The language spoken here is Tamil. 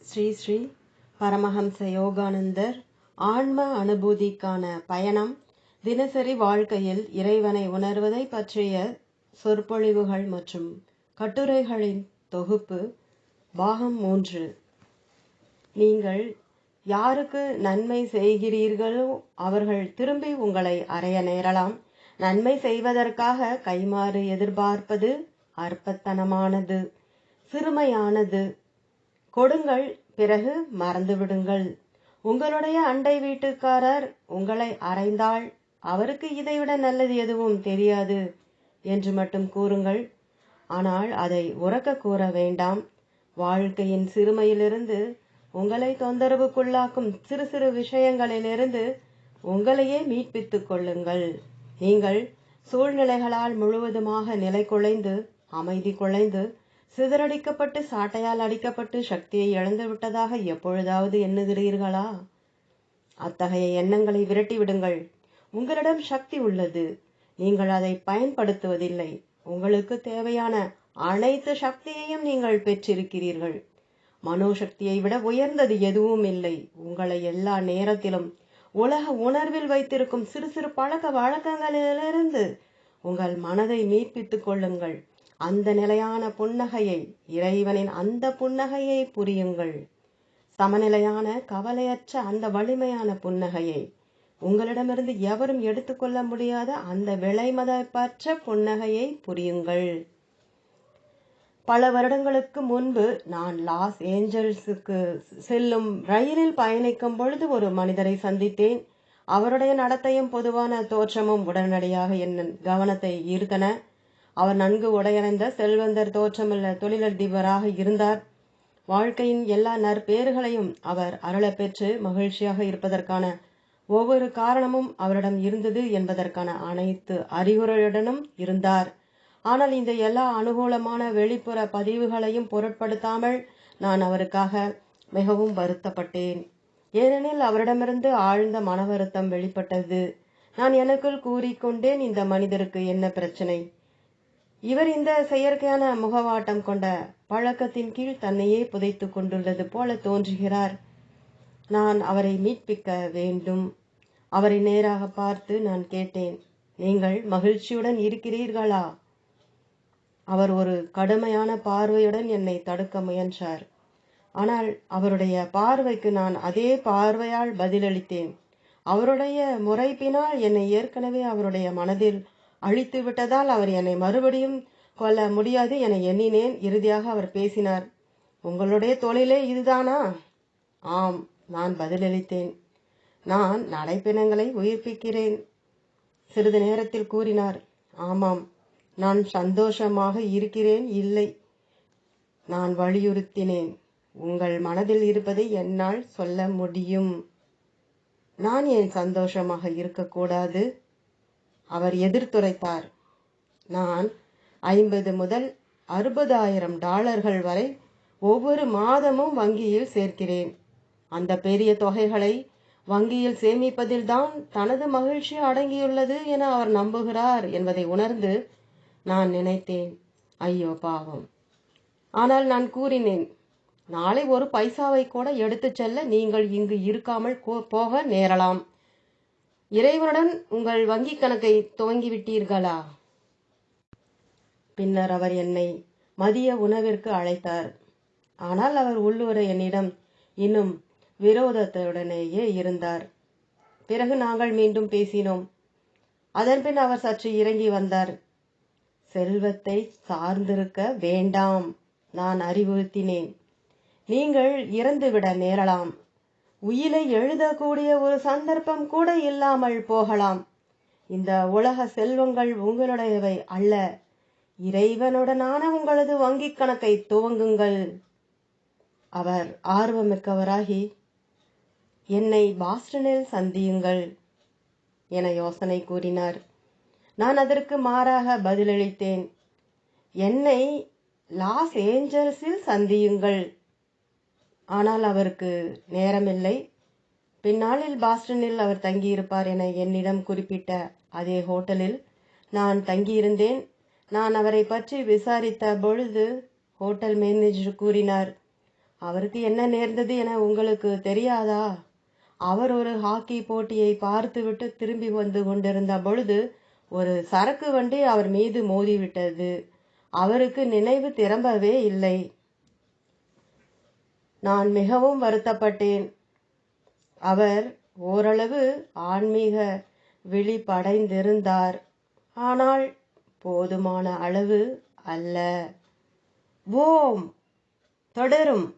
ஸ்ரீ ஸ்ரீ பரமஹம்ச யோகானந்தர் ஆன்ம அனுபூதிக்கான பயணம் தினசரி வாழ்க்கையில் இறைவனை உணர்வதை பற்றிய சொற்பொழிவுகள் மற்றும் கட்டுரைகளின் தொகுப்பு பாகம் 3. நீங்கள் யாருக்கு நன்மை செய்கிறீர்களோ அவர்கள் திரும்பி உங்களை அறைய நேரலாம். நன்மை செய்வதற்காக கைமாறு எதிர்பார்ப்பது அற்பத்தனமானது, சிறுமையானது. கொடுங்கள், பிறகு மறந்துவிடுங்கள். உங்களுடைய அண்டை வீட்டுக்காரர் உங்களை அறைந்தால் அவருக்கு இதைவிட நல்லது எதுவும் தெரியாது என்று மட்டும் கூறுங்கள். ஆனால் அதை உரக்க கூற வேண்டாம். வாழ்க்கையின் சிறுமையிலிருந்து உங்களை தொந்தரவுக்குள்ளாக்கும் சிறு சிறு விஷயங்களிலிருந்து உங்களையே மீட்பித்துக் கொள்ளுங்கள். நீங்கள் சூழ்நிலைகளால் முழுவதுமாக நிலை குலைந்து, அமைதி குலைந்து, சிதறடிக்கப்பட்டு, சாட்டையால் அடிக்கப்பட்டு சக்தியை இழந்து விட்டதாக எப்பொழுதாவது எண்ணுகிறீர்களா? அத்தகைய எண்ணங்களை விரட்டிவிடுங்கள். உங்களிடம் சக்தி உள்ளது, நீங்கள் அதை பயன்படுத்துவதில்லை. உங்களுக்கு தேவையான அனைத்து சக்தியையும் நீங்கள் பெற்றிருக்கிறீர்கள். மனோசக்தியை விட உயர்ந்தது எதுவும் இல்லை. உங்களை எல்லா நேரத்திலும் உலக உணர்வில் வைத்திருக்கும் சிறு சிறு பழக்க வழக்கங்களிலிருந்து உங்கள் மனதை மீட்பித்துக் கொள்ளுங்கள். அந்த நிலையான புன்னகையை, இறைவனின் அந்த புன்னகையை புரியுங்கள். சமநிலையான, கவலையற்ற அந்த வலிமையான புன்னகையை, உங்களிடமிருந்து எவரும் எடுத்துக்கொள்ள முடியாத அந்த விலைமதிப்பற்ற புன்னகையை புரியுங்கள். பல வருடங்களுக்கு முன்பு நான் லாஸ் ஏஞ்சல்ஸுக்கு செல்லும் ரயிலில் பயணிக்கும் பொழுது ஒரு மனிதரை சந்தித்தேன். அவருடைய நடத்தையும் பொதுவான தோற்றமும் உடனடியாக என் கவனத்தை ஈர்த்தன. அவர் நன்கு உடையணிந்த செல்வந்தர் தோற்றமுள்ள தொழிலதிபராக இருந்தார். வாழ்க்கையின் எல்லா நற்பேறுகளையும் அவர் அருளப் பெற்று மகிழ்ச்சியாக இருப்பதற்கான ஒவ்வொரு காரணமும் அவரிடம் இருந்தது என்பதற்கான அனைத்து அறிகுறியுடனும் இருந்தார். ஆனால் இந்த எல்லா அனுகூலமான வெளிப்புற பதிவுகளையும் பொருட்படுத்தாமல் நான் அவருக்காக மிகவும் வருத்தப்பட்டேன். ஏனெனில் அவரிடமிருந்து ஆழ்ந்த மன வருத்தம் வெளிப்பட்டது. நான் எனக்குள் கூறிக்கொண்டேன், இந்த மனிதருக்கு என்ன பிரச்சனை? இவர் இந்த செயற்கையான முகவாட்டம் கொண்ட பழக்கத்தின் கீழ் தன்னையே புதைத்து கொண்டுள்ளது போல தோன்றுகிறார். நான் அவரை மீட்பிக்க வேண்டும். அவரை நேராக பார்த்து நான் கேட்டேன், நீங்கள் மகிழ்ச்சியுடன் இருக்கிறீர்களா? அவர் ஒரு கடுமையான பார்வையுடன் என்னை தடுக்க முயன்றார். ஆனால் அவருடைய பார்வைக்கு நான் அதே பார்வையால் பதிலளித்தேன். அவருடைய முறைப்பினால் என்னை ஏற்கனவே அவருடைய மனதில் அழித்து விட்டதால் அவர் என்னை மறுபடியும் கொல்ல முடியாது என எண்ணினேன். இறுதியாக அவர் பேசினார். உங்களுடைய தொழிலே இதுதானா? ஆம், நான் பதிலளித்தேன். நான் நடைப்பிணங்களை உயிர்ப்பிக்கிறேன். சிறிது நேரத்தில் கூறினார், ஆமாம், நான் சந்தோஷமாக இருக்கிறேன். இல்லை, நான் வலியுறுத்தினேன். உங்கள் மனதில் இருப்பதை என்னால் சொல்ல முடியும். நான் ஏன் சந்தோஷமாக இருக்கக்கூடாது? அவர் எதிர்த்துரைத்தார். நான் 50 முதல் 60,000 டாலர்கள் வரை ஒவ்வொரு மாதமும் வங்கியில் சேர்க்கிறேன். அந்த பெரிய தொகைகளை வங்கியில் சேமிப்பதில்தான் தனது மகிழ்ச்சி அடங்கியுள்ளது என அவர் நம்புகிறார் என்பதை உணர்ந்து நான் நினைத்தேன், ஐயோ பாவம். ஆனால் நான் கூறினேன், நாளை ஒரு பைசாவை கூட எடுத்துச் செல்ல நீங்கள் இங்கு இருக்காமல் போக நேரலாம். இறைவனுடன் உங்கள் வங்கி கணக்கை துவங்கிவிட்டீர்களா? பின்னர் அவர் என்னை மதிய உணவிற்கு அழைத்தார். ஆனால் அவர் உள்ளூர என்னிடம் இன்னும் விரோதத்துடனேயே இருந்தார். பிறகு நாங்கள் மீண்டும் பேசினோம். அதன்பின் அவர் சற்று இறங்கி வந்தார். செல்வத்தை சார்ந்திருக்க வேண்டாம், நான் அறிவுறுத்தினேன். நீங்கள் இறந்துவிட நேரலாம். உயிரை எழுதக்கூடிய ஒரு சந்தர்ப்பம் கூட இல்லாமல் போகலாம். இந்த உலக செல்வங்கள் உங்களுடையவை அல்ல. இறைவனுடனான உங்களது வங்கி கணக்கை துவங்குங்கள். அவர் ஆர்வமிக்கவராகி, என்னை பாஸ்டனில் சந்தியுங்கள் என யோசனை கூறினார். நான் அதற்கு மாறாக பதிலளித்தேன், என்னை லாஸ் ஏஞ்சல்ஸில் சந்தியுங்கள். ஆனால் அவருக்கு நேரமில்லை. பின்னாளில் பாஸ்டனில் அவர் தங்கியிருப்பார் என என்னிடம் குறிப்பிட்ட அதே ஹோட்டலில் நான் தங்கியிருந்தேன். நான் அவரை பற்றி விசாரித்த பொழுது ஹோட்டல் மேனேஜர் கூறினார், அவருக்கு என்ன நேர்ந்தது என உங்களுக்கு தெரியாதா? அவர் ஒரு ஹாக்கி போட்டியை பார்த்துவிட்டு திரும்பி வந்து கொண்டிருந்த பொழுது ஒரு சரக்கு வண்டி அவர் மீது மோதிவிட்டது. அவருக்கு நினைவு திரும்பவே இல்லை. நான் மிகவும் வருத்தப்பட்டேன். அவர் ஓரளவு ஆன்மீக விழிப்படைந்திருந்தார். ஆனால் போதுமான அளவு அல்ல. ஓம் தொடரும்.